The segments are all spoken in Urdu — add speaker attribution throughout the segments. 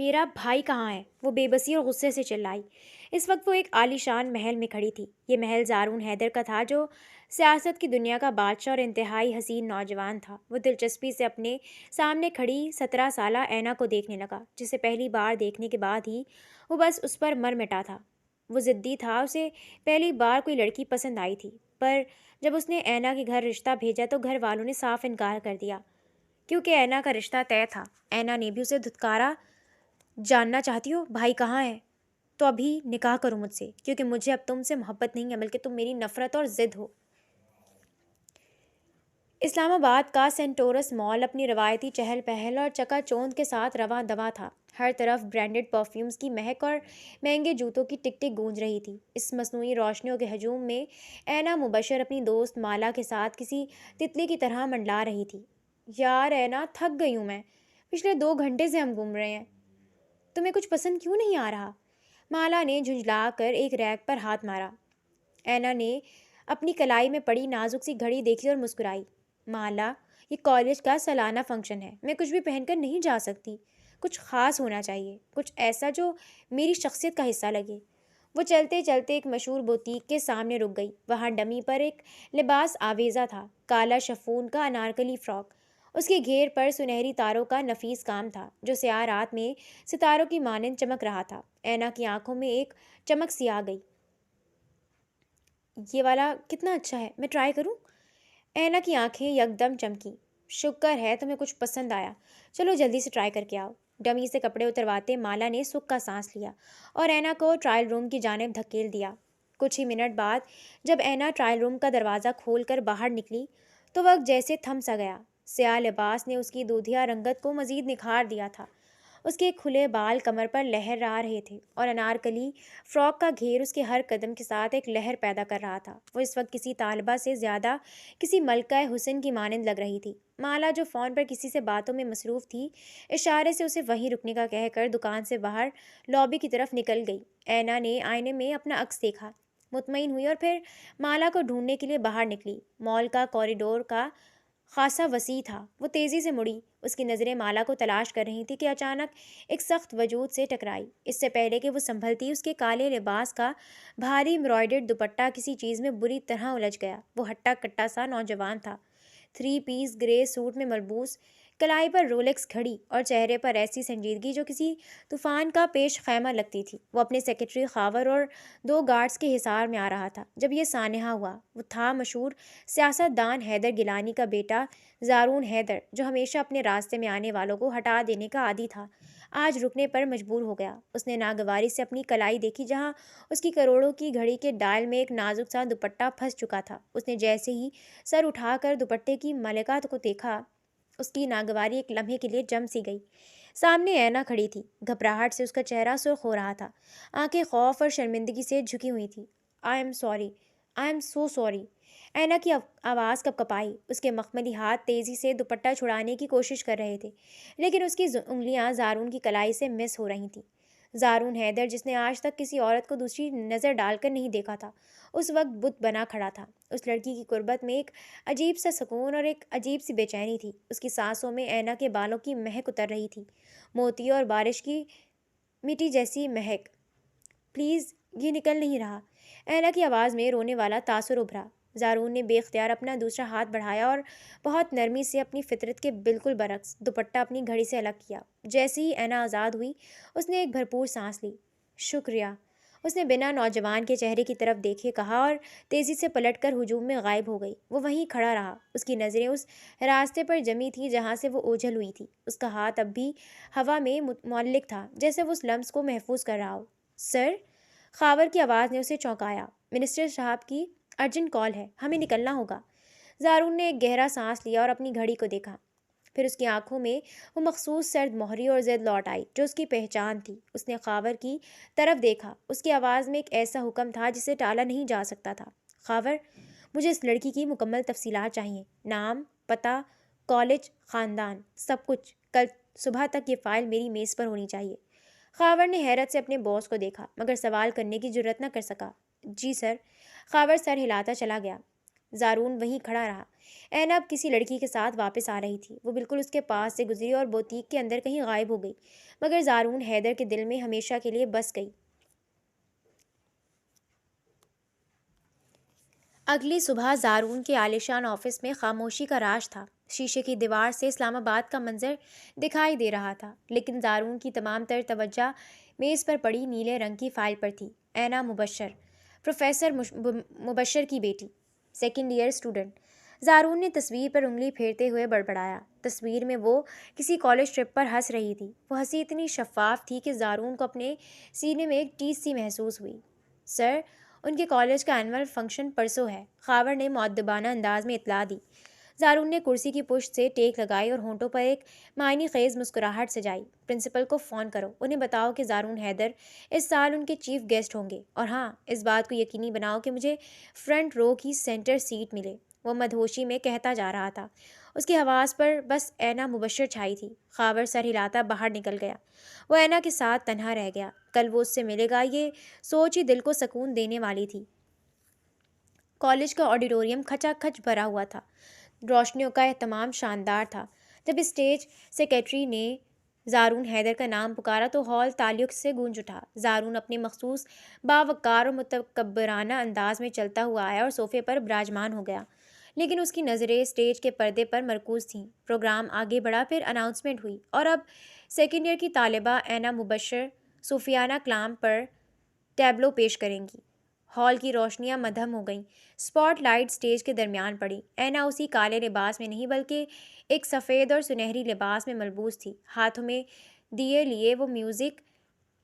Speaker 1: میرا بھائی کہاں ہے؟ وہ بے بسی اور غصے سے چلائی۔ اس وقت وہ ایک عالیشان محل میں کھڑی تھی۔ یہ محل زارون حیدر کا تھا، جو سیاست کی دنیا کا بادشاہ اور انتہائی حسین نوجوان تھا۔ وہ دلچسپی سے اپنے سامنے کھڑی 17 سالہ اینا کو دیکھنے لگا، جسے پہلی بار دیکھنے کے بعد ہی وہ بس اس پر مر مٹا تھا۔ وہ ضدی تھا، اسے پہلی بار کوئی لڑکی پسند آئی تھی، پر جب اس نے اینا کے گھر رشتہ بھیجا تو گھر والوں نے صاف انکار کر دیا، کیونکہ اینا کا رشتہ طے تھا۔ اینا نے بھی اسے دھتکارا، جاننا چاہتی ہو بھائی کہاں ہے؟ تو ابھی نکاح کرو مجھ سے، کیونکہ مجھے اب تم سے محبت نہیں ہے، بلکہ تم میری نفرت اور ضد ہو۔ اسلام آباد کا سینٹورس مال اپنی روایتی چہل پہل اور چکا چوند کے ساتھ رواں دواں تھا۔ ہر طرف برانڈڈ پرفیومز کی مہک اور مہنگے جوتوں کی ٹک ٹک گونج رہی تھی۔ اس مصنوعی روشنیوں کے ہجوم میں اینا مبشر اپنی دوست مالا کے ساتھ کسی تتلی کی طرح منڈلا رہی تھی۔ یار اینا، تھک گئی ہوں میں، پچھلے 2 گھنٹے سے ہم گھوم رہے ہیں، تمہیں کچھ پسند کیوں نہیں آ رہا؟ مالا نے جھنجھلا کر ایک ریک پر ہاتھ مارا۔ اینا نے اپنی کلائی میں پڑی نازک سی گھڑی دیکھی اور مسکرائی۔ مالا، یہ کالج کا سالانہ فنکشن ہے، میں کچھ بھی پہن کر نہیں جا سکتی۔ کچھ خاص ہونا چاہیے، کچھ ایسا جو میری شخصیت کا حصہ لگے۔ وہ چلتے چلتے ایک مشہور بوتیک کے سامنے رک گئی۔ وہاں ڈمی پر ایک لباس آویزہ تھا، کالا شفون کا انارکلی فراک۔ اس کے گھیر پر سنہری تاروں کا نفیس کام تھا، جو سیاہ رات میں ستاروں کی مانند چمک رہا تھا۔ اینا کی آنکھوں میں ایک چمک سی آ گئی۔ یہ والا کتنا اچھا ہے، میں ٹرائی کروں؟ اینا کی آنکھیں یکدم چمکی۔ شکر ہے تمہیں کچھ پسند آیا، چلو جلدی سے ٹرائی کر کے آؤ۔ ڈمی سے کپڑے اترواتے مالا نے سکھ کا سانس لیا اور اینا کو ٹرائل روم کی جانب دھکیل دیا۔ کچھ ہی منٹ بعد جب اینا ٹرائل روم کا دروازہ کھول کر باہر نکلی تو وقت جیسے تھم سا گیا۔ سیاہ لباس نے اس کی دودھیا رنگت کو مزید نکھار دیا تھا۔ اس کے کھلے بال کمر پر لہرا رہے تھے اور انارکلی فراک کا گھیر اس کے ہر قدم کے ساتھ ایک لہر پیدا کر رہا تھا۔ وہ اس وقت کسی طالبہ سے زیادہ کسی ملکہ حسن کی مانند لگ رہی تھی۔ مالا، جو فون پر کسی سے باتوں میں مصروف تھی، اشارے سے اسے وہیں رکنے کا کہہ کر دکان سے باہر لابی کی طرف نکل گئی۔ اینا نے آئینے میں اپنا عکس دیکھا، مطمئن ہوئی اور پھر مالا کو ڈھونڈنے کے لیے باہر نکلی۔ مال کا کوریڈور کا خاصا وسیع تھا۔ وہ تیزی سے مڑی، اس کی نظریں مالا کو تلاش کر رہی تھی کہ اچانک ایک سخت وجود سے ٹکرائی۔ اس سے پہلے کہ وہ سنبھلتی، اس کے کالے لباس کا بھاری امبرائڈرڈ دوپٹہ کسی چیز میں بری طرح الجھ گیا۔ وہ ہٹا کٹا سا نوجوان تھا، 3 پیس گرے سوٹ میں ملبوس، کلائی پر رولیکس گھڑی اور چہرے پر ایسی سنجیدگی جو کسی طوفان کا پیش خیمہ لگتی تھی۔ وہ اپنے سیکرٹری خاور اور 2 گارڈز کے حصار میں آ رہا تھا جب یہ سانحہ ہوا۔ وہ تھا مشہور سیاست دان حیدر گیلانی کا بیٹا زارون حیدر، جو ہمیشہ اپنے راستے میں آنے والوں کو ہٹا دینے کا عادی تھا۔ آج رکنے پر مجبور ہو گیا۔ اس نے ناگواری سے اپنی کلائی دیکھی، جہاں اس کی کروڑوں کی گھڑی کے ڈائل میں ایک نازک سا دوپٹہ پھنس چکا تھا۔ اس نے جیسے ہی سر اٹھا کر دوپٹے کی ملکہ کو دیکھا، اس کی ناگواری ایک لمحے کے لیے جم سی گئی۔ سامنے اینا کھڑی تھی، گھبراہٹ سے اس کا چہرہ سرخ ہو رہا تھا، آنکھیں خوف اور شرمندگی سے جھکی ہوئی تھیں۔ I am sorry, I am so sorry. اینا کی آواز کپ کپائی۔ اس کے مخملی ہاتھ تیزی سے دوپٹہ چھڑانے کی کوشش کر رہے تھے، لیکن اس کی انگلیاں زارون کی کلائی سے مس ہو رہی تھیں۔ زارون حیدر، جس نے آج تک کسی عورت کو دوسری نظر ڈال کر نہیں دیکھا تھا، اس وقت بت بنا کھڑا تھا۔ اس لڑکی کی قربت میں ایک عجیب سا سکون اور ایک عجیب سی بے چینی تھی۔ اس کی سانسوں میں اینا کے بالوں کی مہک اتر رہی تھی، موتیوں اور بارش کی مٹی جیسی مہک۔ پلیز، یہ نکل نہیں رہا۔ اینا کی آواز میں رونے والا تاثر ابھرا۔ زارون نے بے اختیار اپنا دوسرا ہاتھ بڑھایا اور بہت نرمی سے، اپنی فطرت کے بالکل برعکس، دوپٹہ اپنی گھڑی سے الگ کیا۔ جیسے ہی اینا آزاد ہوئی، اس نے ایک بھرپور سانس لی۔ شکریہ، اس نے بنا نوجوان کے چہرے کی طرف دیکھے کہا اور تیزی سے پلٹ کر ہجوم میں غائب ہو گئی۔ وہ وہیں کھڑا رہا، اس کی نظریں اس راستے پر جمی تھیں جہاں سے وہ اوجھل ہوئی تھی۔ اس کا ہاتھ اب بھی ہوا میں معلق تھا، جیسے وہ اس لمس کو محفوظ کر رہا ہو۔ سر، خاور کی آواز نے اسے چونکایا۔ منسٹر صاحب کی ارجنٹ کال ہے، ہمیں نکلنا ہوگا۔ زارون نے ایک گہرا سانس لیا اور اپنی گھڑی کو دیکھا۔ پھر اس کی آنکھوں میں وہ مخصوص سرد مہری اور ضد لوٹ آئی جو اس کی پہچان تھی۔ اس نے خاور کی طرف دیکھا، اس کی آواز میں ایک ایسا حکم تھا جسے ٹالا نہیں جا سکتا تھا۔ خاور، مجھے اس لڑکی کی مکمل تفصیلات چاہیے، نام، پتہ، کالج، خاندان، سب کچھ۔ کل صبح تک یہ فائل میری میز پر ہونی چاہیے۔ خاور نے حیرت سے اپنے باس کو دیکھا، مگر سوال کرنے کی جرات نہ کر سکا۔ جی سر۔ خاور سر ہلاتا چلا گیا۔ زارون وہیں کھڑا رہا۔ اینا اب کسی لڑکی کے ساتھ واپس آ رہی تھی۔ وہ بالکل اس کے پاس سے گزری اور بوتیک کے اندر کہیں غائب ہو گئی، مگر زارون حیدر کے دل میں ہمیشہ کے لیے بس گئی۔ اگلی صبح زارون کے عالیشان آفس میں خاموشی کا راج تھا۔ شیشے کی دیوار سے اسلام آباد کا منظر دکھائی دے رہا تھا، لیکن زارون کی تمام تر توجہ میز پر پڑی نیلے رنگ کی فائل پر تھی۔ اینا مبشر، پروفیسر مبشر کی بیٹی، سیکنڈ ایئر اسٹوڈنٹ۔ زارون نے تصویر پر انگلی پھیرتے ہوئے بڑبڑایا۔ تصویر میں وہ کسی کالج ٹرپ پر ہنس رہی تھی۔ وہ ہنسی اتنی شفاف تھی کہ زارون کو اپنے سینے میں ایک ٹیس سی محسوس ہوئی۔ سر، ان کے کالج کا اینول فنکشن پرسوں ہے، خاور نے مؤدبانہ انداز میں اطلاع دی۔ زارون نے کرسی کی پشت سے ٹیک لگائی اور ہونٹوں پر ایک معنی خیز مسکراہٹ سجائی۔ پرنسپل کو فون کرو، انہیں بتاؤ کہ زارون حیدر اس سال ان کے چیف گیسٹ ہوں گے، اور ہاں، اس بات کو یقینی بناؤ کہ مجھے فرنٹ رو کی سینٹر سیٹ ملے۔ وہ مدہوشی میں کہتا جا رہا تھا۔ اس کی حواس پر بس اینا مبشر چھائی تھی۔ خاور سر ہلاتا باہر نکل گیا۔ وہ اینا کے ساتھ تنہا رہ گیا۔ کل وہ اس سے ملے گا، یہ سوچ ہی دل کو سکون دینے والی تھی۔ کالج کا آڈیٹوریم کھچا کھچ بھرا ہوا تھا۔ روشنیوں کا اہتمام شاندار تھا۔ جب اسٹیج سیکرٹری نے زارون حیدر کا نام پکارا تو ہال تالیوں سے گونج اٹھا۔ زارون اپنے مخصوص باوقار اور متکبرانہ انداز میں چلتا ہوا آیا اور صوفے پر براجمان ہو گیا، لیکن اس کی نظریں اسٹیج کے پردے پر مرکوز تھیں۔ پروگرام آگے بڑھا، پھر اناؤنسمنٹ ہوئی، اور اب سیکنڈ ایئر کی طالبہ اینا مبشر صوفیانہ کلام پر ٹیبلو پیش کریں گی۔ ہال کی روشنیاں مدھم ہو گئیں۔ اسپاٹ لائٹ اسٹیج کے درمیان پڑی۔ اینا اسی کالے لباس میں نہیں بلکہ ایک سفید اور سنہری لباس میں ملبوس تھی۔ ہاتھوں میں دیے لیے وہ میوزک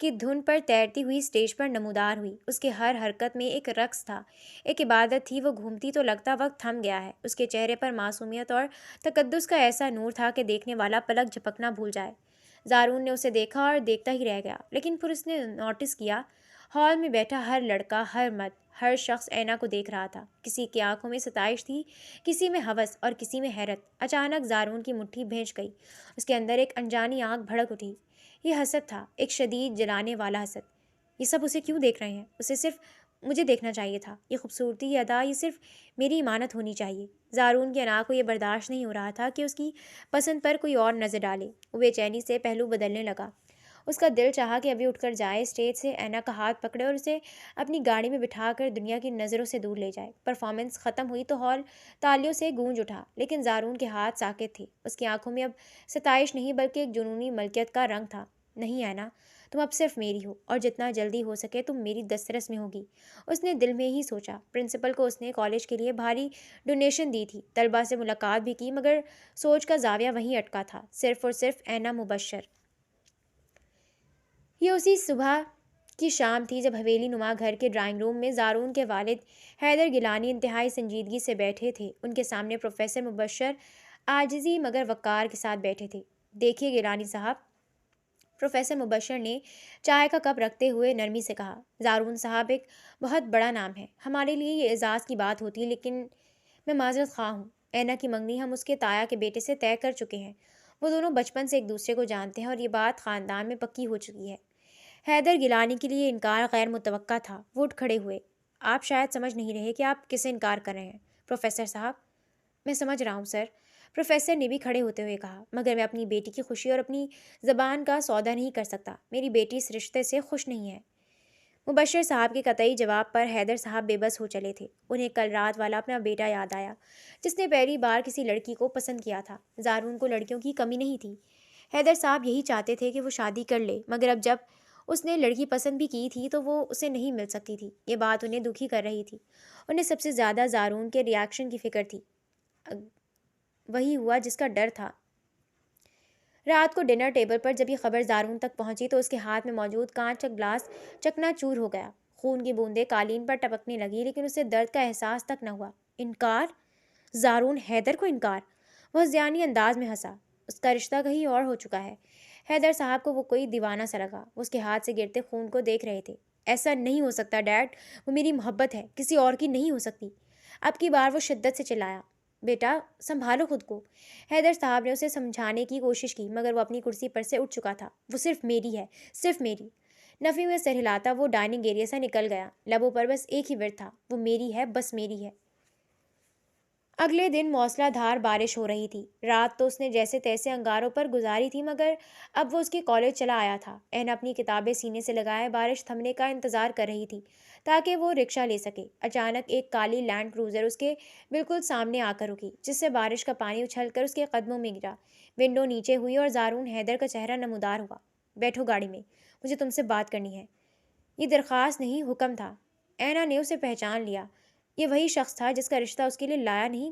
Speaker 1: کی دھن پر تیرتی ہوئی اسٹیج پر نمودار ہوئی۔ اس کے ہر حرکت میں ایک رقص تھا، ایک عبادت تھی۔ وہ گھومتی تو لگتا وقت تھم گیا ہے۔ اس کے چہرے پر معصومیت اور تقدس کا ایسا نور تھا کہ دیکھنے والا پلک جھپکنا بھول جائے۔ زارون نے اسے دیکھا اور دیکھتا ہی رہ گیا، لیکن پھر اس نے نوٹس کیا، ہال میں بیٹھا ہر لڑکا، ہر مرد، ہر شخص اینا کو دیکھ رہا تھا۔ کسی کی آنکھوں میں ستائش تھی، کسی میں ہوس اور کسی میں حیرت۔ اچانک زارون کی مٹھی بھینچ گئی۔ اس کے اندر ایک انجانی آنکھ بھڑک اٹھی۔ یہ حسد تھا، ایک شدید جلانے والا حسد۔ یہ سب اسے کیوں دیکھ رہے ہیں؟ اسے صرف مجھے دیکھنا چاہیے تھا۔ یہ خوبصورتی، یہ ادا، یہ صرف میری امانت ہونی چاہیے۔ زارون کی انا کو یہ برداشت نہیں ہو رہا تھا کہ اس کی پسند پر کوئی اور نظر ڈالے۔ وہ بے چینی سے پہلو بدلنے لگا۔ اس کا دل چاہا کہ ابھی اٹھ کر جائے، اسٹیج سے اینا کا ہاتھ پکڑے اور اسے اپنی گاڑی میں بٹھا کر دنیا کی نظروں سے دور لے جائے۔ پرفارمنس ختم ہوئی تو ہال تالیوں سے گونج اٹھا، لیکن زارون کے ہاتھ ساکت تھے۔ اس کی آنکھوں میں اب ستائش نہیں بلکہ ایک جنونی ملکیت کا رنگ تھا۔ نہیں اینا، تم اب صرف میری ہو، اور جتنا جلدی ہو سکے تم میری دسترس میں ہوگی۔ اس نے دل میں ہی سوچا۔ پرنسپل کو اس نے کالج کے لیے بھاری ڈونیشن دی تھی، طلباء سے ملاقات بھی کی، مگر سوچ کا زاویہ وہیں اٹکا تھا، صرف اور صرف اینا مبشر۔ یہ اسی صبح کی شام تھی جب حویلی نما گھر کے ڈرائنگ روم میں زارون کے والد حیدر گیلانی انتہائی سنجیدگی سے بیٹھے تھے۔ ان کے سامنے پروفیسر مبشر عاجزی مگر وقار کے ساتھ بیٹھے تھے۔ دیکھیے گیلانی صاحب، پروفیسر مبشر نے چائے کا کپ رکھتے ہوئے نرمی سے کہا، زارون صاحب ایک بہت بڑا نام ہے، ہمارے لیے یہ اعزاز کی بات ہوتی، لیکن میں معذرت خواہ ہوں۔ اینا کی منگنی ہم اس کے تایا کے بیٹے سے طے کر چکے ہیں۔ وہ دونوں بچپن سے ایک دوسرے کو جانتے ہیں اور یہ بات خاندان میں پکی ہو چکی ہے۔ حیدر گیلانی کے لیے انکار غیر متوقع تھا۔ وہ اٹھ کھڑے ہوئے۔ آپ شاید سمجھ نہیں رہے کہ آپ کسے انکار کر رہے ہیں پروفیسر صاحب۔ میں سمجھ رہا ہوں سر، پروفیسر نے بھی کھڑے ہوتے ہوئے کہا، مگر میں اپنی بیٹی کی خوشی اور اپنی زبان کا سودا نہیں کر سکتا۔ میری بیٹی اس رشتے سے خوش نہیں ہے۔ مبشر صاحب کے قطعی جواب پر حیدر صاحب بے بس ہو چلے تھے۔ انہیں کل رات والا اپنا بیٹا یاد آیا، جس نے پہلی بار کسی لڑکی کو پسند کیا تھا۔ زارون کو لڑکیوں کی کمی نہیں تھی۔ حیدر صاحب یہی چاہتے تھے کہ وہ شادی کر لے، مگر اب جب اس نے لڑکی پسند بھی کی تھی تو وہ اسے نہیں مل سکتی تھی۔ یہ بات انہیں دکھی کر رہی تھی۔ انہیں سب سے زیادہ زارون کے ری ایکشن کی فکر تھی۔ وہی ہوا جس کا ڈر تھا۔ رات کو ڈنر ٹیبل پر جب یہ خبر زارون تک پہنچی تو اس کے ہاتھ میں موجود کانچ کا گلاس چکنا چور ہو گیا۔ خون کی بوندیں قالین پر ٹپکنے لگی، لیکن اسے درد کا احساس تک نہ ہوا۔ انکار؟ زارون حیدر کو انکار؟ وہ ذہنی انداز میں ہنسا۔ اس کا رشتہ کہیں اور ہو چکا ہے۔ حیدر صاحب کو وہ کوئی دیوانہ سا لگا۔ وہ اس کے ہاتھ سے گرتے خون کو دیکھ رہے تھے۔ ایسا نہیں ہو سکتا ڈیڈ، وہ میری محبت ہے، کسی اور کی نہیں ہو سکتی۔ اب کی بار وہ شدت سے چلایا۔ بیٹا سنبھالو خود کو۔ حیدر صاحب نے اسے سمجھانے کی کوشش کی، مگر وہ اپنی کرسی پر سے اٹھ چکا تھا۔ وہ صرف میری ہے، صرف میری۔ نفی میں سر ہلاتا وہ ڈائننگ ایریا سے نکل گیا۔ لبوں پر بس ایک ہی ورد تھا، وہ میری ہے، بس میری ہے۔ اگلے دن موسلا دھار بارش ہو رہی تھی۔ رات تو اس نے جیسے تیسے انگاروں پر گزاری تھی، مگر اب وہ اس کے کالج چلا آیا تھا۔ این اپنی کتابیں سینے سے لگائے بارش تھمنے کا انتظار کر رہی تھی تاکہ وہ رکشہ لے سکے۔ اچانک ایک کالی لینڈ کروزر اس کے بالکل سامنے آ کر رکی، جس سے بارش کا پانی اچھل کر اس کے قدموں میں گرا۔ ونڈو نیچے ہوئی اور زارون حیدر کا چہرہ نمودار ہوا۔ بیٹھو گاڑی میں، مجھے تم سے بات کرنی ہے۔ یہ درخواست نہیں، حکم تھا۔ اینا نے اسے پہچان لیا۔ یہ وہی شخص تھا جس کا رشتہ اس کے لیے لایا نہیں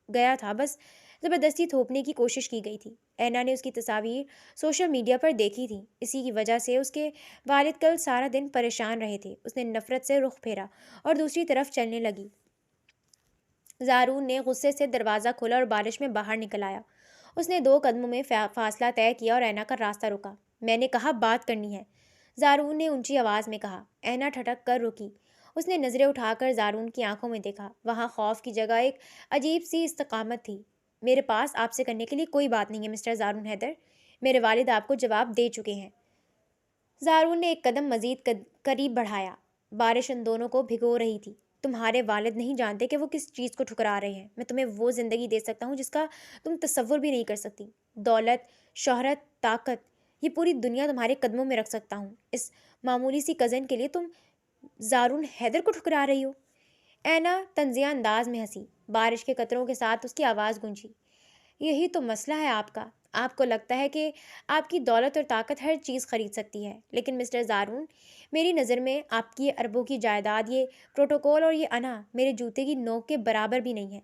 Speaker 1: گیا تھا، بس زبردستی تھوپنے کی کوشش کی گئی تھی۔ اینا نے اس کی تصاویر سوشل میڈیا پر دیکھی تھیں۔ اسی کی وجہ سے اس کے والد کل سارا دن پریشان رہے تھے۔ اس نے نفرت سے رخ پھیرا اور دوسری طرف چلنے لگی۔ زارون نے غصے سے دروازہ کھولا اور بارش میں باہر نکل آیا۔ اس نے 2 قدموں میں فاصلہ طے کیا اور اینا کا راستہ روکا۔ میں نے کہا بات کرنی ہے، زارون نے اونچی آواز میں کہا۔ اینا ٹھٹک کر رکی۔ اس نے نظریں اٹھا کر زارون کی آنکھوں میں دیکھا۔ وہاں خوف کی جگہ ایک عجیب سی استقامت تھی۔ میرے پاس آپ سے کرنے کے لیے کوئی بات نہیں ہے مسٹر زارون حیدر، میرے والد آپ کو جواب دے چکے ہیں۔ زارون نے ایک قدم مزید قریب بڑھایا۔ بارش ان دونوں کو بھگو رہی تھی۔ تمہارے والد نہیں جانتے کہ وہ کس چیز کو ٹھکرا رہے ہیں۔ میں تمہیں وہ زندگی دے سکتا ہوں جس کا تم تصور بھی نہیں کر سکتی۔ دولت، شہرت، طاقت، یہ پوری دنیا تمہارے قدموں میں رکھ سکتا ہوں۔ اس معمولی سی کزن کے لیے تم زارون حیدر کو ٹھکرا رہی ہو؟ اینا طنزیہ انداز میں ہنسی۔ بارش کے قطروں کے ساتھ اس کی آواز گونجی۔ یہی تو مسئلہ ہے آپ کا۔ آپ کو لگتا ہے کہ آپ کی دولت اور طاقت ہر چیز خرید سکتی ہے، لیکن مسٹر زارون، میری نظر میں آپ کی یہ اربوں کی جائیداد، یہ پروٹوکول اور یہ انا میرے جوتے کی نوک کے برابر بھی نہیں ہے۔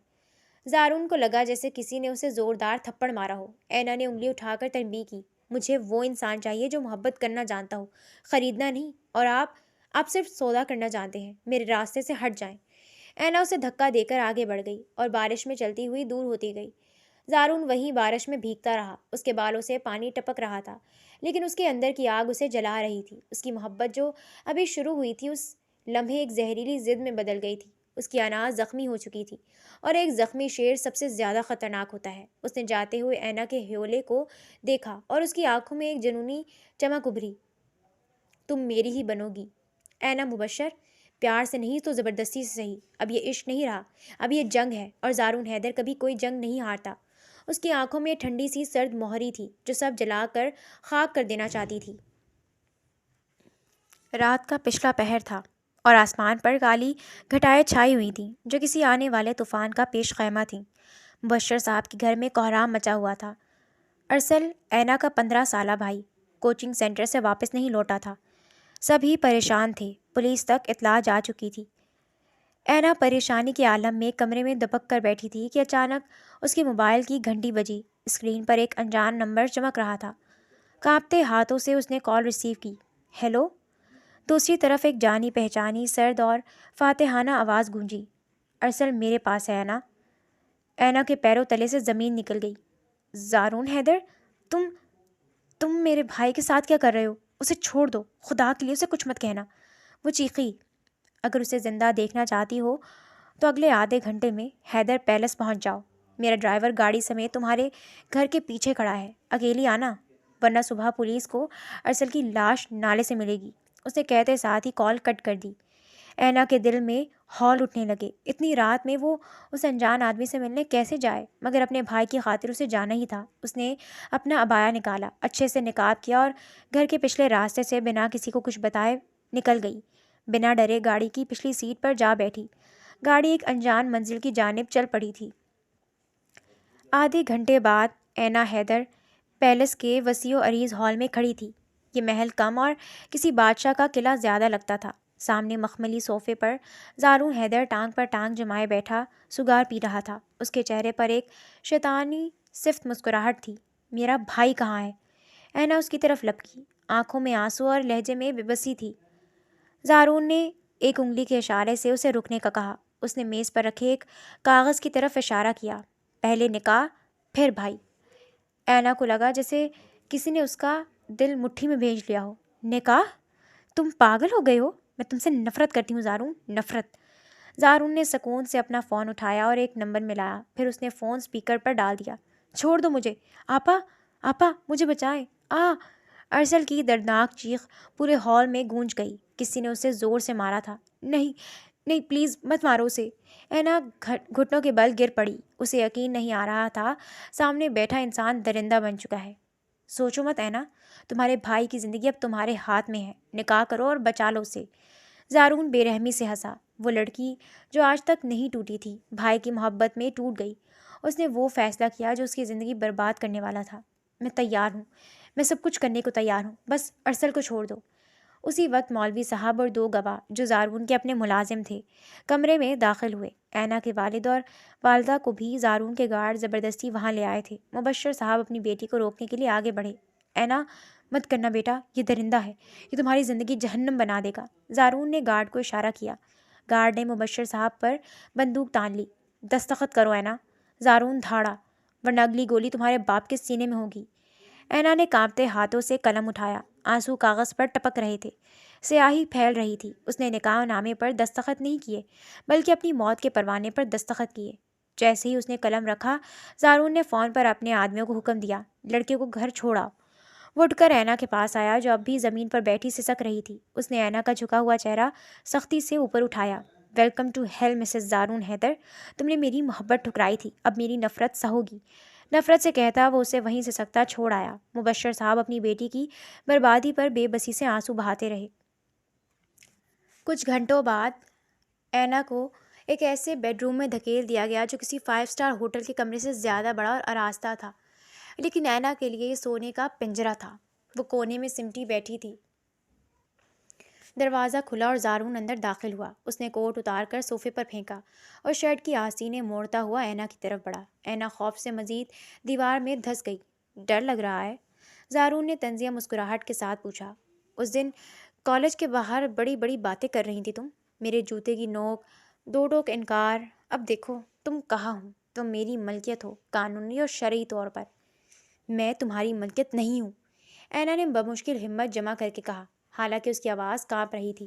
Speaker 1: زارون کو لگا جیسے کسی نے اسے زوردار تھپڑ مارا ہو۔ اینا نے انگلی اٹھا کر تنبیہ کی۔ مجھے وہ انسان چاہیے جو محبت کرنا جانتا ہو، خریدنا نہیں، اور آپ صرف سودا کرنا جانتے ہیں۔ میرے راستے سے ہٹ جائیں۔ اینا اسے دھکا دے کر آگے بڑھ گئی اور بارش میں چلتی ہوئی دور ہوتی گئی۔ زارون وہیں بارش میں بھیگتا رہا۔ اس کے بالوں سے پانی ٹپک رہا تھا، لیکن اس کے اندر کی آگ اسے جلا رہی تھی۔ اس کی محبت جو ابھی شروع ہوئی تھی، اس لمحے ایک زہریلی ضد میں بدل گئی تھی۔ اس کی انا زخمی ہو چکی تھی، اور ایک زخمی شیر سب سے زیادہ خطرناک ہوتا ہے۔ اس نے جاتے ہوئے اینا کے حیولے کو دیکھا اور اس کی آنکھوں میں ایک جنونی چمک ابھری۔ تم میری ہی بنو گی اینا مبشر، پیار سے نہیں تو زبردستی سے صحیح۔ اب یہ عشق نہیں رہا، اب یہ جنگ ہے، اور زارون حیدر کبھی کوئی جنگ نہیں ہارتا۔ اس کی آنکھوں میں ٹھنڈی سی سرد مہری تھی جو سب جلا کر خاک کر دینا چاہتی تھی۔ رات کا پچھلا پہر تھا اور آسمان پر کالی گھٹائیں چھائی ہوئی تھیں جو کسی آنے والے طوفان کا پیش خیمہ تھیں۔ مبشر صاحب کے گھر میں کوہرام مچا ہوا تھا۔ ارسل، اینا کا 15 سالہ بھائی، کوچنگ سینٹر سے واپس نہیں لوٹا تھا۔ سبھی پریشان تھے، پولیس تک اطلاع جا چکی تھی۔ اینا پریشانی کے عالم میں کمرے میں دبک کر بیٹھی تھی کہ اچانک اس کے موبائل کی گھنٹی بجی۔ اسکرین پر ایک انجان نمبر چمک رہا تھا۔ کانپتے ہاتھوں سے اس نے کال ریسیو کی۔ ہیلو؟ دوسری طرف ایک جانی پہچانی سرد اور فاتحانہ آواز گونجی۔ ارسل میرے پاس ہے اینا۔ اینا کے پیروں تلے سے زمین نکل گئی۔ زارون حیدر، تم میرے بھائی کے ساتھ کیا کر رہے ہو؟ اسے چھوڑ دو، خدا کے لیے اسے کچھ مت کہنا۔ وہ چیخی۔ اگر اسے زندہ دیکھنا چاہتی ہو تو اگلے آدھے گھنٹے میں حیدر پیلس پہنچ جاؤ۔ میرا ڈرائیور گاڑی سمیت تمہارے گھر کے پیچھے کھڑا ہے۔ اکیلی آنا، ورنہ صبح پولیس کو ارسل کی لاش نالے سے ملے گی۔ اس نے کہتے ساتھ ہی کال کٹ کر دی۔ اینا کے دل میں ہول اٹھنے لگے۔ اتنی رات میں وہ اس انجان آدمی سے ملنے کیسے جائے؟ مگر اپنے بھائی کی خاطر اسے جانا ہی تھا۔ اس نے اپنا عبایا نکالا، اچھے سے نقاب کیا اور گھر کے پچھلے راستے سے بنا کسی کو کچھ بتائے نکل گئی۔ بنا ڈرے گاڑی کی پچھلی سیٹ پر جا بیٹھی۔ گاڑی ایک انجان منزل کی جانب چل پڑی تھی۔ آدھے گھنٹے بعد اینا حیدر پیلس کے وسیع و عریض ہال میں کھڑی تھی۔ یہ محل کم اور کسی بادشاہ کا قلعہ زیادہ لگتا تھا۔ سامنے مخملی صوفے پر زارون حیدر ٹانگ پر ٹانگ جمائے بیٹھا سگار پی رہا تھا۔ اس کے چہرے پر ایک شیطانی صفت مسکراہٹ تھی۔ میرا بھائی کہاں ہے؟ اینا اس کی طرف لپکی، آنکھوں میں آنسو اور لہجے میں بے بسی تھی۔ زارون نے ایک انگلی کے اشارے سے اسے رکنے کا کہا۔ اس نے میز پر رکھے ایک کاغذ کی طرف اشارہ کیا۔ پہلے نکاح، پھر بھائی۔ اینا کو لگا جیسے کسی نے اس کا دل مٹھی میں بھیج لیا ہو۔ نکاح؟ تم پاگل ہو گئے ہو؟ میں تم سے نفرت کرتی ہوں زارون، نفرت۔ زارون نے سکون سے اپنا فون اٹھایا اور ایک نمبر ملایا، پھر اس نے فون سپیکر پر ڈال دیا۔ چھوڑ دو مجھے، آپا مجھے بچائیں، ارسل کی دردناک چیخ پورے ہال میں گونج گئی۔ کسی نے اسے زور سے مارا تھا۔ نہیں، نہیں پلیز مت مارو اسے۔ اینا گھٹنوں کے بل گر پڑی۔ اسے یقین نہیں آ رہا تھا سامنے بیٹھا انسان درندہ بن چکا ہے۔ سوچو مت اینا، تمہارے بھائی کی زندگی اب تمہارے ہاتھ میں ہے، نکاح کرو اور بچا لو اسے۔ زارون بے رحمی سے ہنسا۔ وہ لڑکی جو آج تک نہیں ٹوٹی تھی بھائی کی محبت میں ٹوٹ گئی۔ اس نے وہ فیصلہ کیا جو اس کی زندگی برباد کرنے والا تھا۔ میں تیار ہوں، میں سب کچھ کرنے کو تیار ہوں، بس ارسل کو چھوڑ دو۔ اسی وقت مولوی صاحب اور دو گواہ جو زارون کے اپنے ملازم تھے کمرے میں داخل ہوئے۔ اینا کے والد اور والدہ کو بھی زارون کے گارڈ زبردستی وہاں لے آئے تھے۔ مبشر صاحب اپنی بیٹی کو روکنے کے لیے آگے بڑھے۔ اینا مت کرنا بیٹا، یہ درندہ ہے، یہ تمہاری زندگی جہنم بنا دے گا۔ زارون نے گارڈ کو اشارہ کیا۔ گارڈ نے مبشر صاحب پر بندوق تان لی۔ دستخط کرو اینا۔ زارون دھاڑا، ورنہ اگلی گولی تمہارے باپ کے سینے میں ہوگی۔ اینا نے کانپتے ہاتھوں سے قلم اٹھایا۔ آنسو کاغذ پر ٹپک رہے تھے، سیاہی پھیل رہی تھی۔ اس نے نکاح نامے پر دستخط نہیں کیے بلکہ اپنی موت کے پروانے پر دستخط کیے۔ جیسے ہی اس نے قلم رکھا زارون نے فون پر اپنے آدمیوں کو حکم دیا، لڑکے کو گھر چھوڑا۔ وہ اٹھ کر اینا کے پاس آیا جو اب بھی زمین پر بیٹھی سسک رہی تھی۔ اس نے اینا کا جھکا ہوا چہرہ سختی سے اوپر اٹھایا۔ Welcome to hell Mrs Zaroon Haider, تم نے میری محبت ٹھکرائی تھی، اب میری نفرت سہو گی۔ نفرت سے کہتا وہ اسے وہیں سسکتا چھوڑ آیا۔ مبشر صاحب اپنی بیٹی کی بربادی پر بے بسی سے آنسو بہاتے رہے۔ کچھ گھنٹوں بعد اینا کو ایک ایسے بیڈ روم میں دھکیل دیا گیا جو کسی 5 اسٹار ہوٹل کے کمرے سے زیادہ بڑا اور آراستہ تھا، لیکن اینا کے لیے یہ سونے کا پنجرہ تھا۔ وہ کونے میں سمٹی بیٹھی تھی۔ دروازہ کھلا اور زارون اندر داخل ہوا۔ اس نے کوٹ اتار کر صوفے پر پھینکا اور شرٹ کی آستینیں موڑتا ہوا اینا کی طرف بڑھا۔ اینا خوف سے مزید دیوار میں دھس گئی۔ ڈر لگ رہا ہے؟ زارون نے طنزیہ مسکراہٹ کے ساتھ پوچھا۔ اس دن کالج کے باہر بڑی بڑی باتیں کر رہی تھی تم، میرے جوتے کی نوک، دو ٹوک انکار، اب دیکھو تم کہاں ہوں، تم میری ملکیت ہو، قانونی اور شرعی طور پر۔ میں تمہاری ملکیت نہیں ہوں، اینا نے بمشکل ہمت جمع کر کے کہا، حالانکہ اس کی آواز کانپ رہی تھی۔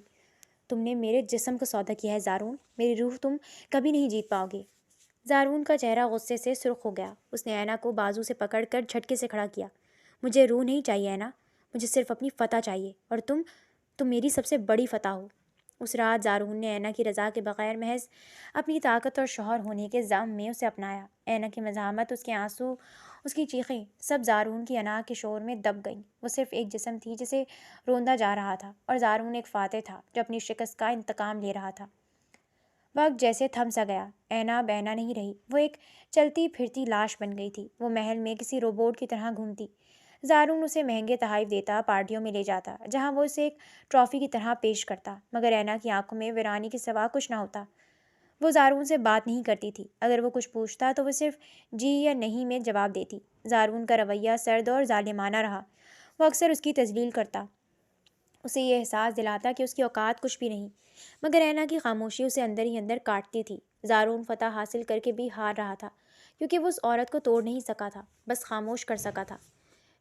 Speaker 1: تم نے میرے جسم کا سودا کیا ہے زارون، میری روح تم کبھی نہیں جیت پاؤ گے۔ زارون کا چہرہ غصے سے سرخ ہو گیا۔ اس نے اینا کو بازو سے پکڑ کر جھٹکے سے کھڑا کیا۔ مجھے روح نہیں چاہیے اینا، مجھے صرف اپنی فتح چاہیے، اور تم میری سب سے بڑی فتح ہو۔ اس رات زارون نے اینا کی رضا کے بغیر محض اپنی طاقت اور شوہر ہونے کے زعم میں اسے اپنایا۔ اینا کی مزاحمت، اس کے آنسو، اس کی چیخیں، سب زارون کی انا کے شور میں دب گئیں۔ وہ صرف ایک جسم تھی جسے روندا جا رہا تھا، اور زارون ایک فاتح تھا جو اپنی شکست کا انتقام لے رہا تھا۔ وقت جیسے تھم سا گیا۔ اینا اب اینا نہیں رہی، وہ ایک چلتی پھرتی لاش بن گئی تھی۔ وہ محل میں کسی روبوٹ کی طرح گھومتی۔ زارون اسے مہنگے تحائف دیتا، پارٹیوں میں لے جاتا جہاں وہ اسے ایک ٹرافی کی طرح پیش کرتا، مگر اینا کی آنکھوں میں ویرانی کے سوا کچھ نہ ہوتا۔ وہ زارون سے بات نہیں کرتی تھی، اگر وہ کچھ پوچھتا تو وہ صرف جی یا نہیں میں جواب دیتی۔ زارون کا رویہ سرد اور ظالمانہ رہا۔ وہ اکثر اس کی تذلیل کرتا، اسے یہ احساس دلاتا کہ اس کی اوقات کچھ بھی نہیں، مگر اینا کی خاموشی اسے اندر ہی اندر کاٹتی تھی۔ زارون فتح حاصل کر کے بھی ہار رہا تھا، کیونکہ وہ اس عورت کو توڑ نہیں سکا تھا، بس خاموش کر سکا تھا۔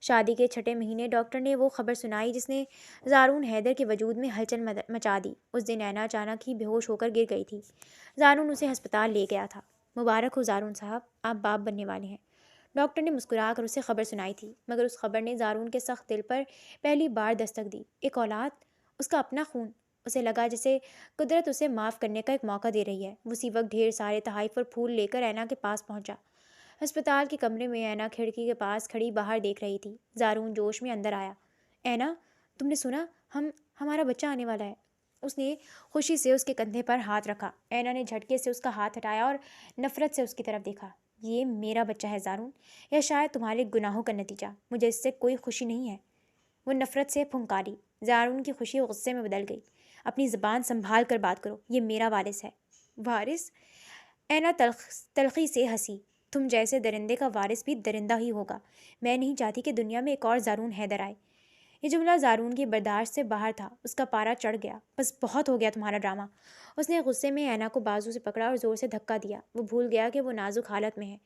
Speaker 1: شادی کے 6 مہینے ڈاکٹر نے وہ خبر سنائی جس نے زارون حیدر کے وجود میں ہلچل مچا دی۔ اس دن اینا اچانک ہی بے ہوش ہو کر گر گئی تھی۔ زارون اسے ہسپتال لے گیا تھا۔ مبارک ہو زارون صاحب، آپ باپ بننے والے ہیں، ڈاکٹر نے مسکرا کر اسے خبر سنائی تھی، مگر اس خبر نے زارون کے سخت دل پر پہلی بار دستک دی۔ ایک اولاد، اس کا اپنا خون۔ اسے لگا جیسے قدرت اسے معاف کرنے کا ایک موقع دے رہی ہے۔ اسی وقت ڈھیر سارے تحائف اور پھول لے کر اینا کے پاس پہنچا۔ ہسپتال کے کمرے میں اینا کھڑکی کے پاس کھڑی باہر دیکھ رہی تھی۔ زارون جوش میں اندر آیا۔ اینا، تم نے سنا؟ ہمارا بچہ آنے والا ہے۔ اس نے خوشی سے اس کے کندھے پر ہاتھ رکھا۔ اینا نے جھٹکے سے اس کا ہاتھ ہٹایا اور نفرت سے اس کی طرف دیکھا۔ یہ میرا بچہ ہے زارون، یا شاید تمہارے گناہوں کا نتیجہ، مجھے اس سے کوئی خوشی نہیں ہے۔ وہ نفرت سے پھنکاری۔ زارون کی خوشی غصے میں بدل گئی۔ اپنی زبان سنبھال کر بات کرو، یہ میرا وارث ہے۔ وارث؟ اینا تلخی سے ہنسی۔ تم جیسے درندے کا وارث بھی درندہ ہی ہوگا۔ میں نہیں چاہتی کہ دنیا میں ایک اور زارون حیدر آئے۔ یہ جملہ زارون کی برداشت سے باہر تھا۔ اس کا پارا چڑھ گیا۔ بس بہت ہو گیا تمہارا ڈرامہ۔ اس نے غصے میں اینا کو بازو سے پکڑا اور زور سے دھکا دیا۔ وہ بھول گیا کہ وہ نازک حالت میں ہے۔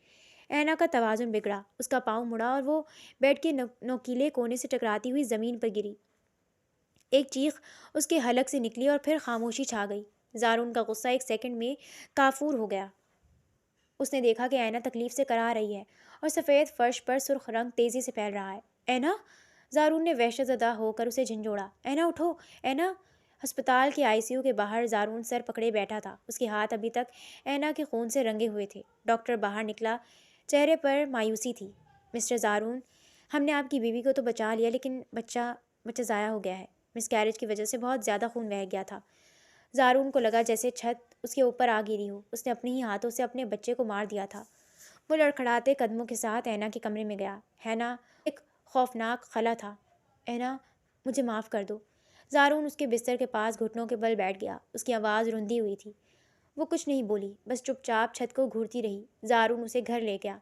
Speaker 1: اینا کا توازن بگڑا، اس کا پاؤں مڑا اور وہ بیڈ کے نوکیلے کونے سے ٹکراتی ہوئی زمین پر گری۔ ایک چیخ اس کے حلق سے نکلی اور پھر خاموشی چھا گئی۔ زارون کا غصہ ایک سیکنڈ میں کافور ہو گیا۔ اس نے دیکھا کہ اینا تکلیف سے کرا رہی ہے اور سفید فرش پر سرخ رنگ تیزی سے پھیل رہا ہے۔ اینا! زارون نے وحشت زدہ ہو کر اسے جھنجھوڑا۔ اینا اٹھو، اینا! ہسپتال کے آئی سی یو کے باہر زارون سر پکڑے بیٹھا تھا، اس کے ہاتھ ابھی تک اینا کے خون سے رنگے ہوئے تھے۔ ڈاکٹر باہر نکلا، چہرے پر مایوسی تھی۔ مسٹر زارون، ہم نے آپ کی بیوی کو تو بچا لیا، لیکن بچہ ضائع ہو گیا ہے۔ مس کیریج کی وجہ سے بہت زیادہ خون بہہ گیا تھا۔ زارون کو لگا جیسے چھت اس کے اوپر آ گری ہو، اس نے اپنے ہی ہاتھوں سے اپنے بچے کو مار دیا تھا۔ وہ لڑکھڑاتے قدموں کے ساتھ اینا کے کمرے میں گیا۔ اینا ایک خوفناک خلا تھا۔ اینا، مجھے معاف کر دو۔ زارون اس کے بستر کے پاس گھٹنوں کے بل بیٹھ گیا، اس کی آواز رندی ہوئی تھی۔ وہ کچھ نہیں بولی، بس چپ چاپ چھت کو گھورتی رہی۔ زارون اسے گھر لے گیا۔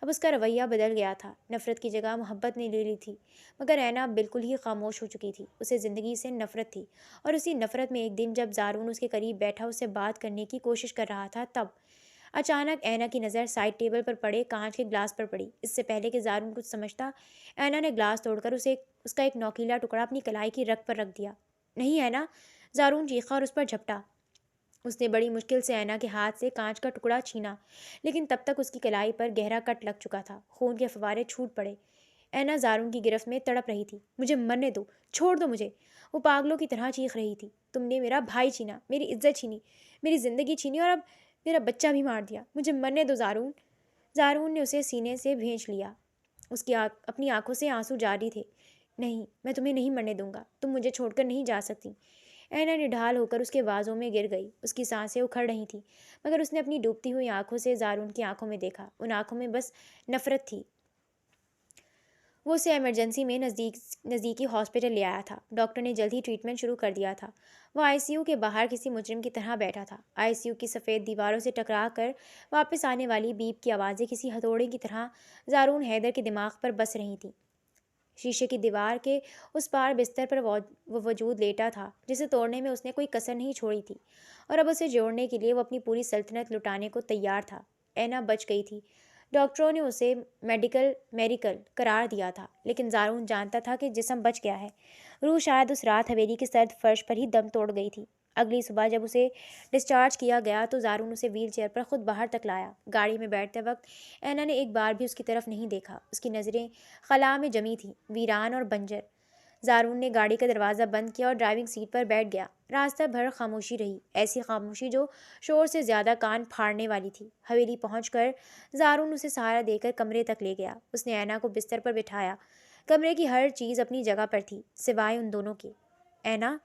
Speaker 1: اب اس کا رویہ بدل گیا تھا، نفرت کی جگہ محبت نے لے لی تھی، مگر اینا بالکل ہی خاموش ہو چکی تھی۔ اسے زندگی سے نفرت تھی، اور اسی نفرت میں ایک دن جب زارون اس کے قریب بیٹھا اس سے بات کرنے کی کوشش کر رہا تھا، تب اچانک اینا کی نظر سائڈ ٹیبل پر پڑے کانچ کے گلاس پر پڑی۔ اس سے پہلے کہ زارون کچھ سمجھتا، اینا نے گلاس توڑ کر اس کا ایک نوکیلا ٹکڑا اپنی کلائی کی رگ پر رکھ دیا۔ نہیں اینا! زارون چیخا اور اس پر جھپٹا۔ اس نے بڑی مشکل سے اینا کے ہاتھ سے کانچ کا ٹکڑا چھینا، لیکن تب تک اس کی کلائی پر گہرا کٹ لگ چکا تھا، خون کے فوارے چھوٹ پڑے۔ اینا زارون کی گرفت میں تڑپ رہی تھی۔ مجھے مرنے دو، چھوڑ دو مجھے! وہ پاگلوں کی طرح چیخ رہی تھی۔ تم نے میرا بھائی چھینا، میری عزت چھینی، میری زندگی چھینی، اور اب میرا بچہ بھی مار دیا۔ مجھے مرنے دو زارون! زارون نے اسے سینے سے بھینچ لیا۔ اس کی اپنی آنکھوں سے آنسو جاری تھے۔ نہیں، میں تمہیں نہیں مرنے دوں گا، تم مجھے چھوڑ کر نہیں جا سکتی۔ اینا نڈھال ہو کر اس کے بازوں میں گر گئی۔ اس کی سانسیں اکھڑ رہی تھیں، مگر اس نے اپنی ڈوبتی ہوئی آنکھوں سے زارون کی آنکھوں میں دیکھا۔ ان آنکھوں میں بس نفرت تھی۔ وہ اسے ایمرجنسی میں نزدیکی ہاسپٹل لے آیا تھا۔ ڈاکٹر نے جلد ہی ٹریٹمنٹ شروع کر دیا تھا۔ وہ آئی سی یو کے باہر کسی مجرم کی طرح بیٹھا تھا۔ آئی سی یو کی سفید دیواروں سے ٹکرا کر واپس آنے والی بیپ کی آوازیں کسی ہتھوڑے کی طرح زارون حیدر کے دماغ پر بس رہی تھیں۔ شیشے کی دیوار کے اس پار بستر پر وہ وجود لیٹا تھا جسے توڑنے میں اس نے کوئی کسر نہیں چھوڑی تھی، اور اب اسے جوڑنے کے لیے وہ اپنی پوری سلطنت لٹانے کو تیار تھا۔ اینا بچ گئی تھی۔ ڈاکٹروں نے اسے میریکل قرار دیا تھا، لیکن زارون جانتا تھا کہ جسم بچ گیا ہے۔ روح شاید اس رات حویلی کے سرد فرش پر ہی دم توڑ گئی تھی۔ اگلی صبح جب اسے ڈسچارج کیا گیا تو زارون اسے ویل چیئر پر خود باہر تک لایا۔ گاڑی میں بیٹھتے وقت اینا نے ایک بار بھی اس کی طرف نہیں دیکھا۔ اس کی نظریں خلا میں جمی تھیں، ویران اور بنجر۔ زارون نے گاڑی کا دروازہ بند کیا اور ڈرائیونگ سیٹ پر بیٹھ گیا۔ راستہ بھر خاموشی رہی، ایسی خاموشی جو شور سے زیادہ کان پھاڑنے والی تھی۔ حویلی پہنچ کر زارون اسے سہارا دے کر کمرے تک لے گیا۔ اس نے اینا کو بستر پر بٹھایا۔ کمرے کی ہر چیز اپنی جگہ پر تھی، سوائے ان دونوں کے۔ اینا!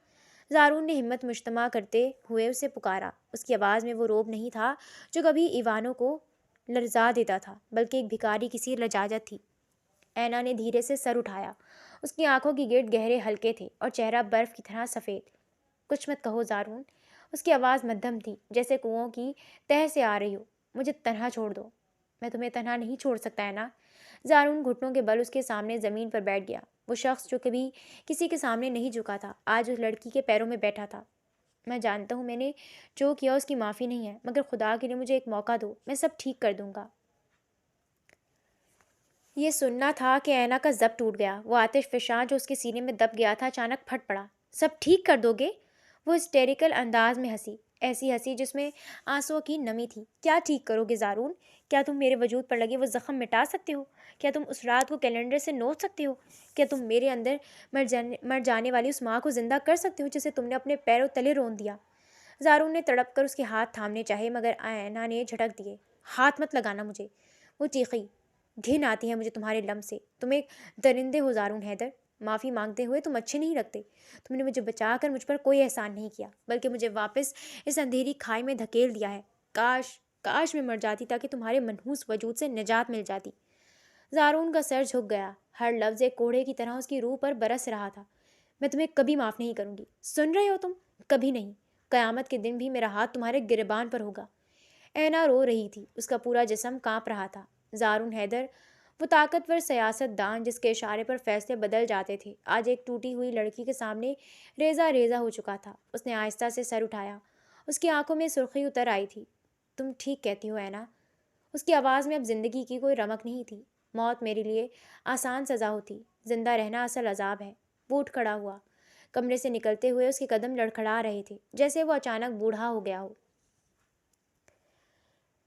Speaker 1: زارون نے ہمت مجتمع کرتے ہوئے اسے پکارا۔ اس کی آواز میں وہ روب نہیں تھا جو کبھی ایوانوں کو لرزا دیتا تھا، بلکہ ایک بھکاری کی سی لجاجت تھی۔ اینا نے دھیرے سے سر اٹھایا۔ اس کی آنکھوں کی گرد گہرے حلقے تھے اور چہرہ برف کی طرح سفید۔ کچھ مت کہو زارون۔ اس کی آواز مدھم تھی، جیسے کنووں کی تہہ سے آ رہی ہو۔ مجھے تنہا چھوڑ دو۔ میں تمہیں تنہا نہیں چھوڑ سکتا اینا۔ زارون گھٹنوں کے بل اس کے سامنے زمین پر بیٹھ گیا۔ وہ شخص جو کبھی کسی کے سامنے نہیں جھکا تھا، آج اس لڑکی کے پیروں میں بیٹھا تھا۔ میں جانتا ہوں میں نے جو کیا اس کی معافی نہیں ہے، مگر خدا کے لیے مجھے ایک موقع دو، میں سب ٹھیک کر دوں گا۔ یہ سننا تھا کہ اینا کا ضبط ٹوٹ گیا۔ وہ آتش فشاں جو اس کے سینے میں دب گیا تھا اچانک پھٹ پڑا۔ سب ٹھیک کر دو گے؟ وہ ہسٹیریکل انداز میں ہنسی، ایسی ہنسی جس میں آنسوؤں کی نمی تھی۔ کیا ٹھیک کرو گے زارون؟ کیا تم میرے وجود پر لگے وہ زخم مٹا سکتے ہو؟ کیا تم اس رات کو کیلنڈر سے نوچ سکتے ہو؟ کیا تم میرے اندر مر جانے والی اس ماں کو زندہ کر سکتے ہو جسے تم نے اپنے پیروں تلے رون دیا؟ زارون نے تڑپ کر اس کے ہاتھ تھامنے چاہے، مگر اینا نے جھٹک دیے۔ ہاتھ مت لگانا مجھے! وہ چیخی۔ گھن آتی ہے مجھے تمہارے لمس سے۔ تم ایک درندے ہو زارون حیدر۔ معافی مانگتے ہوئے تم اچھے نہیں لگتے۔ تم نے مجھے بچا کر مجھ پر کوئی احسان نہیں کیا، بلکہ مجھے واپس اس اندھیری کھائی میں دھکیل دیا ہے۔ کاش میں مر جاتی تاکہ تمہارے منحوس وجود سے نجات مل جاتی۔ زارون کا سر جھک گیا۔ ہر لفظ ایک کوڑے کی طرح اس کی روح پر برس رہا تھا۔ میں تمہیں کبھی معاف نہیں کروں گی، سن رہے ہو تم؟ کبھی نہیں۔ قیامت کے دن بھی میرا ہاتھ تمہارے گریبان پر ہوگا۔ اینا رو رہی تھی، اس کا پورا جسم کانپ رہا تھا۔ زارون حیدر، وہ طاقتور سیاست دان جس کے اشارے پر فیصلے بدل جاتے تھے، آج ایک ٹوٹی ہوئی لڑکی کے سامنے ریزہ ریزہ ہو چکا تھا۔ اس نے آہستہ سے سر اٹھایا۔ اس کی آنکھوں میں سرخی اتر آئی تھی۔ تم ٹھیک کہتی ہو اینا۔ اس کی آواز میں اب زندگی کی کوئی رمق نہیں تھی۔ موت میرے لیے آسان سزا ہوتی، زندہ رہنا اصل عذاب ہے۔ وہ اٹھ کھڑا ہوا۔ کمرے سے نکلتے ہوئے اس کے قدم لڑکھڑا رہے تھے، جیسے وہ اچانک بوڑھا ہو گیا ہو۔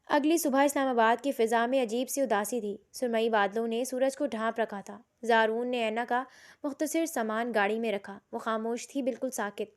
Speaker 1: اگلی صبح اسلام آباد کی فضا میں عجیب سی اداسی تھی۔ سرمئی بادلوں نے سورج کو ڈھانپ رکھا تھا۔ زارون نے اینا کا مختصر سامان گاڑی میں رکھا۔ وہ خاموش تھی، بالکل ساکت۔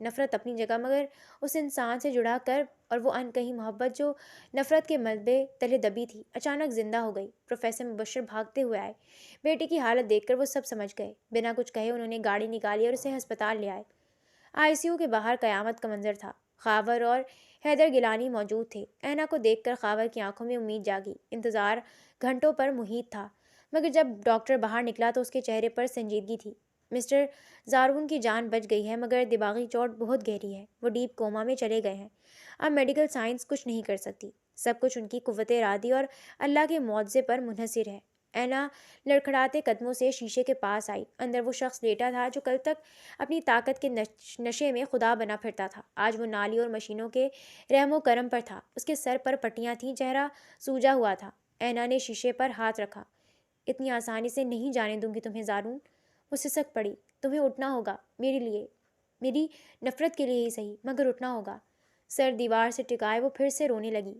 Speaker 1: نفرت اپنی جگہ، مگر اس انسان سے جڑا کر اور وہ انکہی محبت جو نفرت کے ملبے تلے دبی تھی اچانک زندہ ہو گئی۔ پروفیسر مبشر بھاگتے ہوئے آئے۔ بیٹی کی حالت دیکھ کر وہ سب سمجھ گئے۔ بنا کچھ کہے انہوں نے گاڑی نکالی اور اسے ہسپتال لے آئے۔ آئی سی یو کے باہر قیامت کا منظر تھا۔ خاور اور حیدر گیلانی موجود تھے۔ اینا کو دیکھ کر خاور کی آنکھوں میں امید جاگی۔ انتظار گھنٹوں پر محیط تھا، مگر جب ڈاکٹر باہر نکلا تو اس کے چہرے پر سنجیدگی تھی۔ مسٹر زارون کی جان بچ گئی ہے، مگر دماغی چوٹ بہت گہری ہے۔ وہ ڈیپ کوما میں چلے گئے ہیں۔ اب میڈیکل سائنس کچھ نہیں کر سکتی۔ سب کچھ ان کی قوت ارادی اور اللہ کے معجزے پر منحصر ہے۔ اینا لڑکھڑاتے قدموں سے شیشے کے پاس آئی۔ اندر وہ شخص لیٹا تھا جو کل تک اپنی طاقت کے نشے میں خدا بنا پھرتا تھا۔ آج وہ نالیوں اور مشینوں کے رحم و کرم پر تھا۔ اس کے سر پر پٹیاں تھیں، چہرہ سوجا ہوا تھا۔ اینا نے شیشے پر ہاتھ رکھا۔ اتنی آسانی سے نہیں جانے دوں گی تمہیں زارون۔ وہ سسک پڑی۔ تمہیں اٹھنا ہوگا، میرے لیے، میری نفرت کے لیے ہی صحیح، مگر اٹھنا ہوگا۔ سر دیوار سے ٹکائے وہ پھر سے رونے لگی۔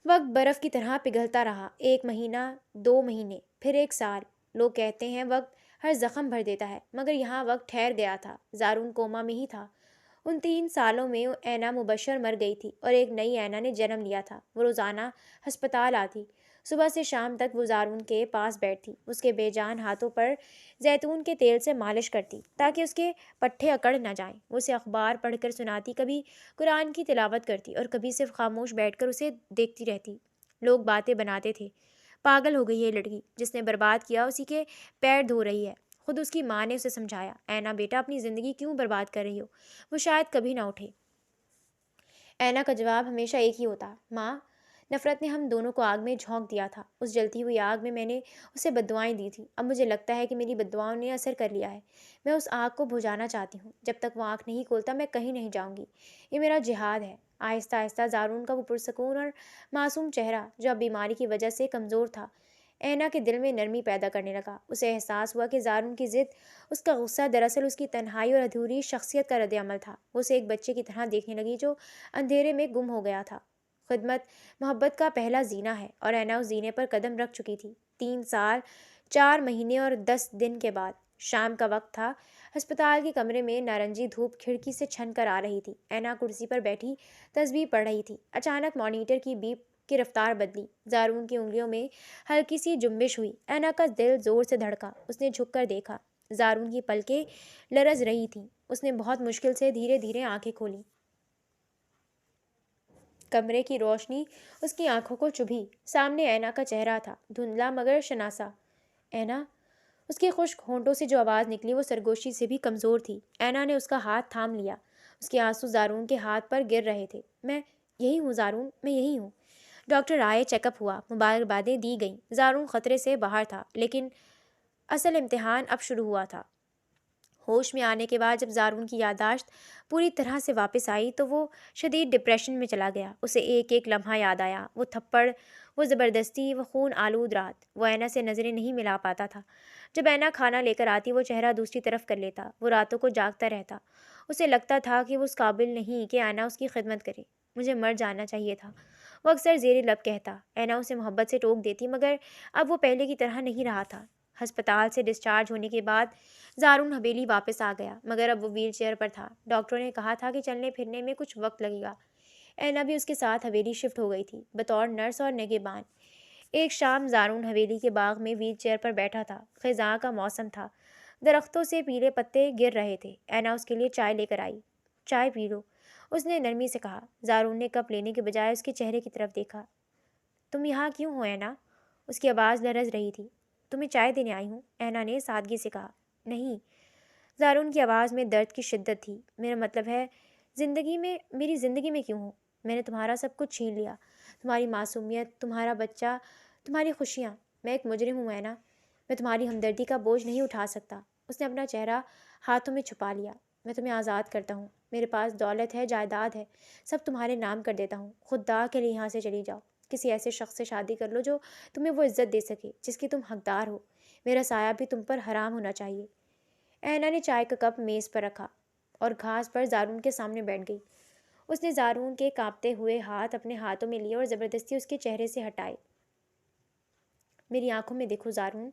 Speaker 1: وقت برف کی طرح پگھلتا رہا۔ 1 مہینہ، 2 مہینے، پھر 1 سال۔ لوگ کہتے ہیں وقت ہر زخم بھر دیتا ہے، مگر یہاں وقت ٹھہر گیا تھا۔ زارون کوما میں ہی تھا۔ ان 3 سالوں میں اینا مبشر مر گئی تھی اور ایک نئی اینا نے جنم لیا تھا۔ وہ روزانہ ہسپتال آتی۔ صبح سے شام تک وہ زارون کے پاس بیٹھتی، اس کے بے جان ہاتھوں پر زیتون کے تیل سے مالش کرتی تاکہ اس کے پٹھے اکڑ نہ جائیں۔ وہ اسے اخبار پڑھ کر سناتی، کبھی قرآن کی تلاوت کرتی اور کبھی صرف خاموش بیٹھ کر اسے دیکھتی رہتی۔ لوگ باتیں بناتے تھے، پاگل ہو گئی ہے لڑکی، جس نے برباد کیا اسی کے پیر دھو رہی ہے۔ خود اس کی ماں نے اسے سمجھایا، اینا بیٹا اپنی زندگی کیوں برباد کر رہی ہو، وہ شاید کبھی نہ اٹھے۔ اینا کا جواب ہمیشہ ایک ہی ہوتا، ماں، نفرت نے ہم دونوں کو آگ میں جھونک دیا تھا۔ اس جلتی ہوئی آگ میں نے اسے بددعائیں دی تھیں۔ اب مجھے لگتا ہے کہ میری بددعاؤں نے اثر کر لیا ہے۔ میں اس آگ کو بجھانا چاہتی ہوں۔ جب تک وہ آنکھ نہیں کھولتا میں کہیں نہیں جاؤں گی۔ یہ میرا جہاد ہے۔ آہستہ آہستہ زارون کا وہ پرسکون اور معصوم چہرہ، جو اب بیماری کی وجہ سے کمزور تھا، اینا کے دل میں نرمی پیدا کرنے لگا۔ اسے احساس ہوا کہ زارون کی ضد، اس کا غصہ دراصل اس کی تنہائی اور ادھوری شخصیت کا رد عمل تھا۔ وہ اسے ایک بچے کی طرح دیکھنے لگی جو اندھیرے میں گم ہو گیا تھا۔ خدمت محبت کا پہلا زینہ ہے، اور اینا اس زینے پر قدم رکھ چکی تھی۔ 3 سال، 4 مہینے اور 10 دن کے بعد شام کا وقت تھا۔ ہسپتال کے کمرے میں نارنجی دھوپ کھڑکی سے چھن کر آ رہی تھی۔ اینا کرسی پر بیٹھی تسبیح پڑھ رہی تھی۔ اچانک مانیٹر کی بیپ کی رفتار بدلی۔ زارون کی انگلیوں میں ہلکی سی جنبش ہوئی۔ اینا کا دل زور سے دھڑکا۔ اس نے جھک کر دیکھا۔ زارون کی پلکیں لرز رہی تھیں۔ اس نے بہت مشکل سے دھیرے دھیرے آنکھیں کھولیں۔ کمرے کی روشنی اس کی آنکھوں کو چبھی۔ سامنے اینا کا چہرہ تھا، دھندلا مگر شناسا۔ اینا، اس کے خشک ہونٹوں سے جو آواز نکلی وہ سرگوشی سے بھی کمزور تھی۔ اینا نے اس کا ہاتھ تھام لیا۔ اس کے آنسو زارون کے ہاتھ پر گر رہے تھے۔ میں یہی ہوں زارون، میں یہی ہوں۔ ڈاکٹر آئے، چیک اپ ہوا، مبارکبادیں دی گئیں۔ زارون خطرے سے باہر تھا، لیکن اصل امتحان اب شروع ہوا تھا۔ ہوش میں آنے کے بعد جب زارون کی یادداشت پوری طرح سے واپس آئی تو وہ شدید ڈپریشن میں چلا گیا۔ اسے ایک ایک لمحہ یاد آیا، وہ تھپڑ، وہ زبردستی، وہ خون آلود رات۔ وہ اینا سے نظریں نہیں ملا پاتا تھا۔ جب اینا کھانا لے کر آتی وہ چہرہ دوسری طرف کر لیتا۔ وہ راتوں کو جاگتا رہتا۔ اسے لگتا تھا کہ وہ اس قابل نہیں کہ اینا اس کی خدمت کرے۔ مجھے مر جانا چاہیے تھا، وہ اکثر زیر لب کہتا۔ اینا اسے محبت سے ٹوک دیتی، مگر اب وہ پہلے کی طرح نہیں رہا تھا۔ ہسپتال سے ڈسچارج ہونے کے بعد زارون حویلی واپس آ گیا، مگر اب وہ ویل چیئر پر تھا۔ ڈاکٹروں نے کہا تھا کہ چلنے پھرنے میں کچھ وقت لگے گا۔ اینا بھی اس کے ساتھ حویلی شفٹ ہو گئی تھی، بطور نرس اور نگہبان۔ ایک شام زارون حویلی کے باغ میں ویل چیئر پر بیٹھا تھا۔ خزاں کا موسم تھا، درختوں سے پیلے پتے گر رہے تھے۔ اینا اس کے لیے چائے لے کر آئی۔ چائے پی لو، اس نے نرمی سے کہا۔ زارون نے کپ لینے کے بجائے اس کے چہرے کی طرف دیکھا۔ تم یہاں کیوں ہو اینا؟ اس کی آواز لرز رہی تھی۔ تمہیں چائے دینے آئی ہوں، اینا نے سادگی سے کہا۔ نہیں، زارون کی آواز میں درد کی شدت تھی۔ میرا مطلب ہے میری زندگی میں کیوں ہو؟ میں نے تمہارا سب کچھ چھین لیا، تمہاری معصومیت، تمہارا بچہ، تمہاری خوشیاں۔ میں ایک مجرم ہوں اینا، میں تمہاری ہمدردی کا بوجھ نہیں اٹھا سکتا۔ اس نے اپنا چہرہ ہاتھوں میں چھپا لیا۔ میں تمہیں آزاد کرتا ہوں، میرے پاس دولت ہے، جائیداد ہے، سب تمہارے نام کر دیتا ہوں۔ خدا کے لیے یہاں سے چلی جاؤ، کسی ایسے شخص سے شادی کر لو جو تمہیں وہ عزت دے سکے جس کی تم حقدار ہو۔ میرا سایہ بھی تم پر حرام ہونا چاہیے۔ اینا نے چائے کا کپ میز پر رکھا اور گھاس پر زارون کے سامنے بیٹھ گئی۔ اس نے زارون کے کانپتے ہوئے ہاتھ اپنے ہاتھوں میں لیے اور زبردستی اس کے چہرے سے ہٹائے۔ میری آنکھوں میں دیکھو زارون،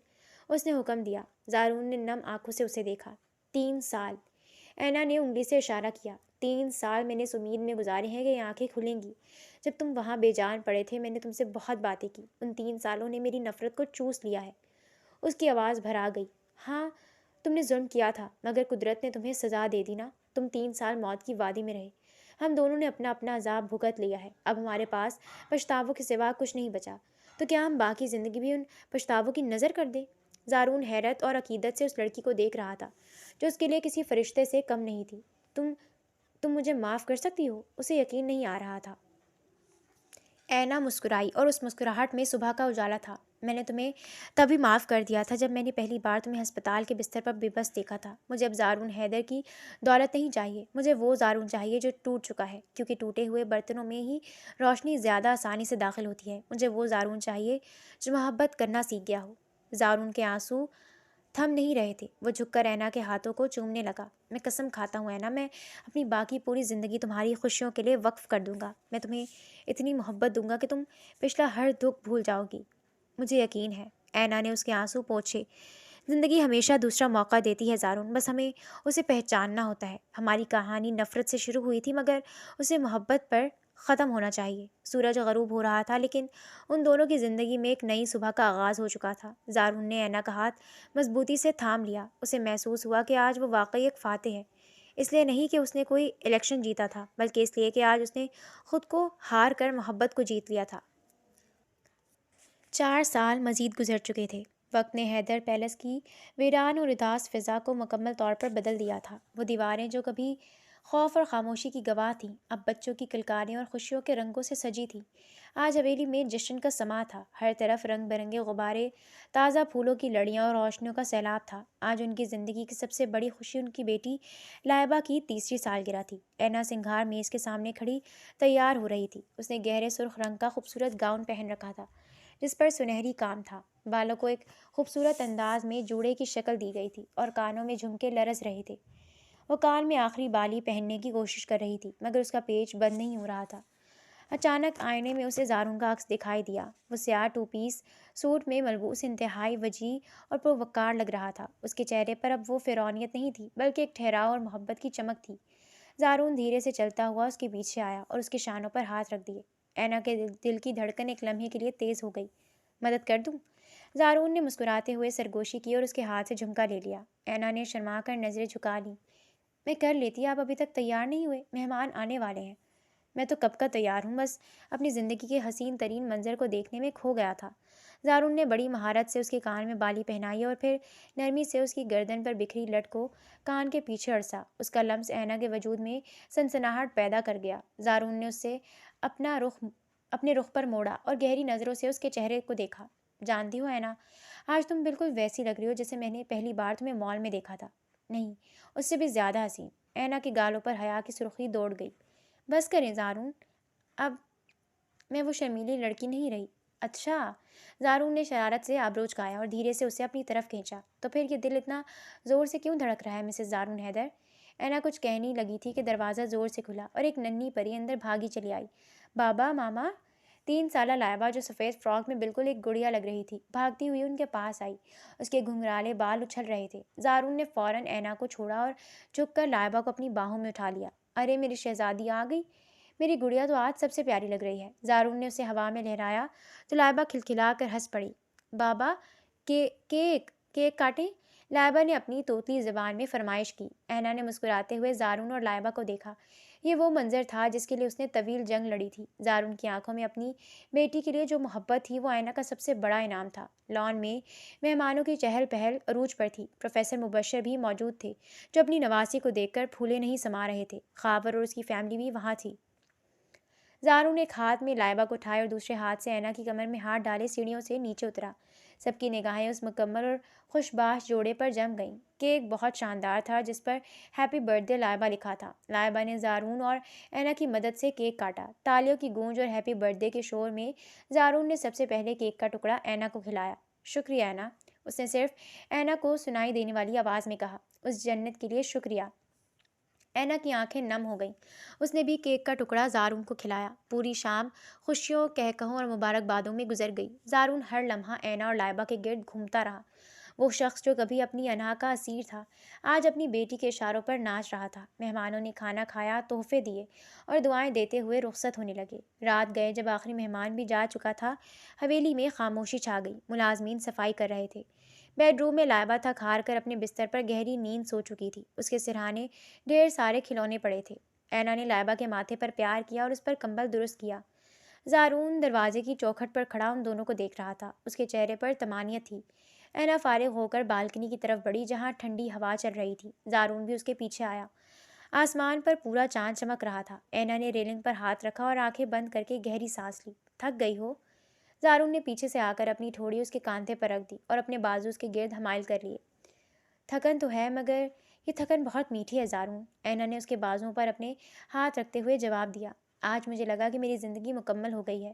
Speaker 1: اس نے حکم دیا۔ زارون نے نم آنکھوں سے اسے دیکھا۔ 3 سال، اینا نے انگلی سے اشارہ کیا۔ 3 سال میں نے اس امید میں گزارے ہیں کہ یہ آنکھیں کھلیں گی۔ جب تم وہاں بے جان پڑے تھے میں نے تم سے بہت باتیں کی۔ ان 3 سالوں نے میری نفرت کو چوس لیا ہے۔ اس کی آواز بھرا گئی۔ ہاں، تم نے ظلم کیا تھا مگر قدرت نے تمہیں سزا دے دی نا۔ تم 3 سال موت کی وادی میں رہے۔ ہم دونوں نے اپنا اپنا عذاب بھگت لیا ہے۔ اب ہمارے پاس پچھتاووں کے سوا کچھ نہیں بچا۔ تو کیا ہم باقی زندگی بھی ان پچھتاووں کی نظر کر دیں؟ زارون حیرت اور عقیدت سے اس لڑکی کو دیکھ رہا تھا جو اس کے لیے کسی فرشتے سے کم نہیں تھی۔ تم مجھے معاف کر سکتی ہو؟ اسے یقین نہیں آ رہا تھا۔ اینا مسکرائی اور اس مسکراہٹ میں صبح کا اجالا تھا۔ میں نے تمہیں تبھی معاف کر دیا تھا جب میں نے پہلی بار تمہیں ہسپتال کے بستر پر بے بس دیکھا تھا۔ مجھے اب زارون حیدر کی دولت نہیں چاہیے، مجھے وہ زارون چاہیے جو ٹوٹ چکا ہے، کیونکہ ٹوٹے ہوئے برتنوں میں ہی روشنی زیادہ آسانی سے داخل ہوتی ہے۔ مجھے وہ زارون چاہیے جو محبت کرنا سیکھ گیا ہو۔ زارون کے آنسو تھم نہیں رہے تھے۔ وہ جھک کر اینا کے ہاتھوں کو چومنے لگا۔ میں قسم کھاتا ہوں اینا، میں اپنی باقی پوری زندگی تمہاری خوشیوں کے لیے وقف کر دوں گا۔ میں تمہیں اتنی محبت دوں گا کہ تم پچھلا ہر دکھ بھول جاؤ گی۔ مجھے یقین ہے۔ اینا نے اس کے آنسو پوچھے۔ زندگی ہمیشہ دوسرا موقع دیتی ہے زارون، بس ہمیں اسے پہچاننا ہوتا ہے۔ ہماری کہانی نفرت سے شروع ہوئی تھی مگر اسے محبت پر ختم ہونا چاہیے۔ سورج غروب ہو رہا تھا لیکن ان دونوں کی زندگی میں ایک نئی صبح کا آغاز ہو چکا تھا۔ زارون نے اینا کا ہاتھ مضبوطی سے تھام لیا۔ اسے محسوس ہوا کہ آج وہ واقعی ایک فاتح ہے۔ اس لیے نہیں کہ اس نے کوئی الیکشن جیتا تھا بلکہ اس لیے کہ آج اس نے خود کو ہار کر محبت کو جیت لیا تھا۔ 4 سال مزید گزر چکے تھے۔ وقت نے حیدر پیلس کی ویران اور اداس فضا کو مکمل طور پر بدل دیا تھا۔ وہ دیواریں جو کبھی خوف اور خاموشی کی گواہ تھیں اب بچوں کی کلکاریوں اور خوشیوں کے رنگوں سے سجی تھیں۔ آج حویلی میں جشن کا سماں تھا۔ ہر طرف رنگ برنگے غبارے، تازہ پھولوں کی لڑیاں اور روشنیوں کا سیلاب تھا۔ آج ان کی زندگی کی سب سے بڑی خوشی ان کی بیٹی لائبہ کی تیسری سالگرہ تھی۔ اینا سنگھار میز کے سامنے کھڑی تیار ہو رہی تھی۔ اس نے گہرے سرخ رنگ کا خوبصورت گاؤن پہن رکھا تھا جس پر سنہری کام تھا۔ بالوں کو ایک خوبصورت انداز میں جوڑے کی شکل دی گئی تھی اور کانوں میں جھمکے لرز رہے تھے۔ وہ کان میں آخری بالی پہننے کی کوشش کر رہی تھی مگر اس کا پیچ بند نہیں ہو رہا تھا۔ اچانک آئینے میں اسے زارون کا عکس دکھائی دیا۔ وہ سیاہ 2 پیس سوٹ میں ملبوس انتہائی وجیح اور پروقار لگ رہا تھا۔ اس کے چہرے پر اب وہ فرعونیت نہیں تھی بلکہ ایک ٹھہراؤ اور محبت کی چمک تھی۔ زارون دھیرے سے چلتا ہوا اس کے پیچھے آیا اور اس کے شانوں پر ہاتھ رکھ دیے۔ اینا کے دل کی دھڑکن ایک لمحے کے لیے تیز ہو گئی۔ مدد کر دوں؟ زارون نے مسکراتے ہوئے سرگوشی کی اور اس کے ہاتھ سے جھمکا لے لیا۔ اینا نے شرما کر نظریں جھکا لیں۔ میں کر لیتی، آپ ابھی تک تیار نہیں ہوئے؟ مہمان آنے والے ہیں۔ میں تو کب کا تیار ہوں، بس اپنی زندگی کے حسین ترین منظر کو دیکھنے میں کھو گیا تھا۔ زارون نے بڑی مہارت سے اس کے کان میں بالی پہنائی اور پھر نرمی سے اس کی گردن پر بکھری لٹ کو کان کے پیچھے اڑسا۔ اس کا لمس اینا کے وجود میں سنسناہٹ پیدا کر گیا۔ زارون نے اسے اپنے رخ پر موڑا اور گہری نظروں سے اس کے چہرے کو دیکھا۔ جانتی ہو اینا، آج تم بالکل ویسی لگ رہی ہو جیسے میں نے پہلی بار تمہیں مال میں دیکھا تھا۔ نہیں، اس سے بھی زیادہ حسین۔ اینا کے گالوں پر حیا کی سرخی دوڑ گئی۔ بس کریں زارون، اب میں وہ شرمیلی لڑکی نہیں رہی۔ اچھا، زارون نے شرارت سے آبرو جھکایا اور دھیرے سے اسے اپنی طرف کھینچا۔ تو پھر یہ دل اتنا زور سے کیوں دھڑک رہا ہے مسز زارون حیدر؟ اینا کچھ کہنے لگی تھی کہ دروازہ زور سے کھلا اور ایک ننھی پری اندر بھاگی چلی آئی۔ بابا، ماما! 3 سالہ لائبہ جو سفید فراک میں بالکل ایک گڑیا لگ رہی تھی بھاگتی ہوئی ان کے پاس آئی۔ اس کے گھنگرالے بال اچھل رہے تھے۔ زارون نے فوراً اینا کو چھوڑا اور جھک کر لائبہ کو اپنی باہوں میں اٹھا لیا۔ ارے میری شہزادی آ گئی، میری گڑیا تو آج سب سے پیاری لگ رہی ہے۔ زارون نے اسے ہوا میں لہرایا تو لائبہ کھلکھلا کر ہنس پڑی۔ بابا، کیک کاٹیں؟ لائبہ نے اپنی طوطی زبان میں فرمائش کی۔ اینا نے مسکراتے ہوئے زارون اور لائبہ کو دیکھا۔ یہ وہ منظر تھا جس کے لیے اس نے طویل جنگ لڑی تھی۔ زارون کی آنکھوں میں اپنی بیٹی کے لیے جو محبت تھی وہ اینا کا سب سے بڑا انعام تھا۔ لان میں مہمانوں کی چہل پہل عروج پر تھی۔ پروفیسر مبشر بھی موجود تھے جو اپنی نواسی کو دیکھ کر پھولے نہیں سما رہے تھے۔ خاور اور اس کی فیملی بھی وہاں تھی۔ زارون ایک ہاتھ میں لائبہ کو اٹھائے اور دوسرے ہاتھ سے اینا کی کمر میں ہاتھ ڈالے سیڑھیوں سے نیچے اترا۔ سب کی نگاہیں اس مکمل اور خوشباش جوڑے پر جم گئیں۔ کیک بہت شاندار تھا جس پر ہیپی برتھ ڈے لائبہ لکھا تھا۔ لائبہ نے زارون اور اینا کی مدد سے کیک کاٹا۔ تالیوں کی گونج اور ہیپی برتھ ڈے کے شور میں زارون نے سب سے پہلے کیک کا ٹکڑا اینا کو کھلایا۔ شکریہ اینا، اس نے صرف اینا کو سنائی دینے والی آواز میں کہا۔ اس جنت کے لیے شکریہ۔ اینا کی آنکھیں نم ہو گئیں۔ اس نے بھی کیک کا ٹکڑا زارون کو کھلایا۔ پوری شام خوشیوں، کہکہوں اور مبارکبادوں میں گزر گئی۔ زارون ہر لمحہ اینا اور لائبہ کے گرد گھومتا رہا۔ وہ شخص جو کبھی اپنی انا کا اسیر تھا آج اپنی بیٹی کے اشاروں پر ناچ رہا تھا۔ مہمانوں نے کھانا کھایا، تحفے دیے اور دعائیں دیتے ہوئے رخصت ہونے لگے۔ رات گئے جب آخری مہمان بھی جا چکا تھا، حویلی میں خاموشی چھا گئی۔ ملازمین صفائی کر رہے تھے۔ بیڈ روم میں لائبہ تھک ہار کر اپنے بستر پر گہری نیند سو چکی تھی۔ اس کے سرہانے ڈھیر سارے کھلونے پڑے تھے۔ اینا نے لائبہ کے ماتھے پر پیار کیا اور اس پر کمبل درست کیا۔ زارون دروازے کی چوکھٹ پر کھڑا ان دونوں کو دیکھ رہا تھا۔ اس کے چہرے پر طمانینت تھی۔ اینا فارغ ہو کر بالکنی کی طرف بڑھی جہاں ٹھنڈی ہوا چل رہی تھی۔ زارون بھی اس کے پیچھے آیا۔ آسمان پر پورا چاند چمک رہا تھا۔ اینا نے ریلنگ پر ہاتھ رکھا اور آنکھیں بند کر کے گہری سانس لی۔ تھک گئی ہو؟ زارون نے پیچھے سے آ کر اپنی ٹھوڑی اس کے کاندھے پر رکھ دی اور اپنے بازو اس کے گرد حمائل کر لیے۔ تھکن تو ہے، مگر یہ تھکن بہت میٹھی ہے زارون، اینا نے اس کے بازوؤں پر اپنے ہاتھ رکھتے ہوئے جواب دیا۔ آج مجھے لگا کہ میری زندگی مکمل ہو گئی ہے۔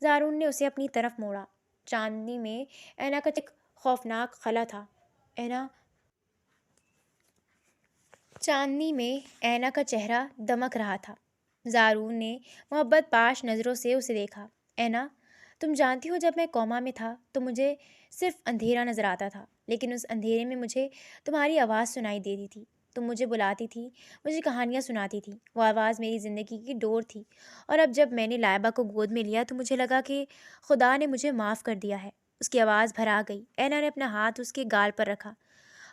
Speaker 1: زارون نے اسے اپنی طرف موڑا۔ چاندنی میں اینا کا ایک خوفناک خلا تھا۔ چاندنی میں اینا کا چہرہ دمک رہا تھا۔ زارون نے محبت پاش نظروں سے اسے دیکھا۔ اینا، تم جانتی ہو جب میں کوما میں تھا تو مجھے صرف اندھیرا نظر آتا تھا، لیکن اس اندھیرے میں مجھے تمہاری آواز سنائی دیتی تھی۔ تم مجھے بلاتی تھی، مجھے کہانیاں سناتی تھی۔ وہ آواز میری زندگی کی ڈور تھی، اور اب جب میں نے لائبہ کو گود میں لیا تو مجھے لگا کہ خدا نے مجھے معاف کر دیا ہے۔ اس کی آواز بھر آ گئی۔ اینا نے اپنا ہاتھ اس کے گال پر رکھا۔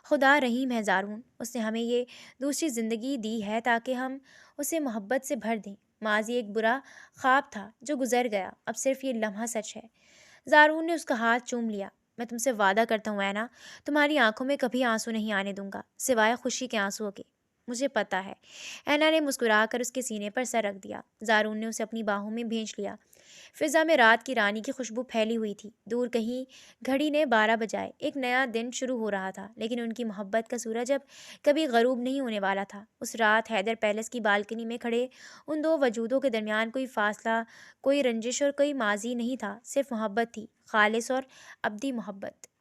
Speaker 1: خدا رحیم ہے زارون، اس نے ہمیں یہ دوسری زندگی دی ہے تاکہ ہم اسے محبت سے بھر دیں۔ ماضی ایک برا خواب تھا جو گزر گیا، اب صرف یہ لمحہ سچ ہے۔ زارون نے اس کا ہاتھ چوم لیا۔ میں تم سے وعدہ کرتا ہوں اینا، تمہاری آنکھوں میں کبھی آنسو نہیں آنے دوں گا، سوائے خوشی کے آنسوؤں کے۔ مجھے پتہ ہے۔ اینا نے مسکرا کر اس کے سینے پر سر رکھ دیا۔ زارون نے اسے اپنی باہوں میں بھینچ لیا۔ فضا میں رات کی رانی کی خوشبو پھیلی ہوئی تھی۔ دور کہیں گھڑی نے 12 بجائے۔ ایک نیا دن شروع ہو رہا تھا، لیکن ان کی محبت کا سورج اب کبھی غروب نہیں ہونے والا تھا۔ اس رات حیدر پیلس کی بالکنی میں کھڑے ان دو وجودوں کے درمیان کوئی فاصلہ، کوئی رنجش اور کوئی ماضی نہیں تھا، صرف محبت تھی، خالص اور ابدی محبت۔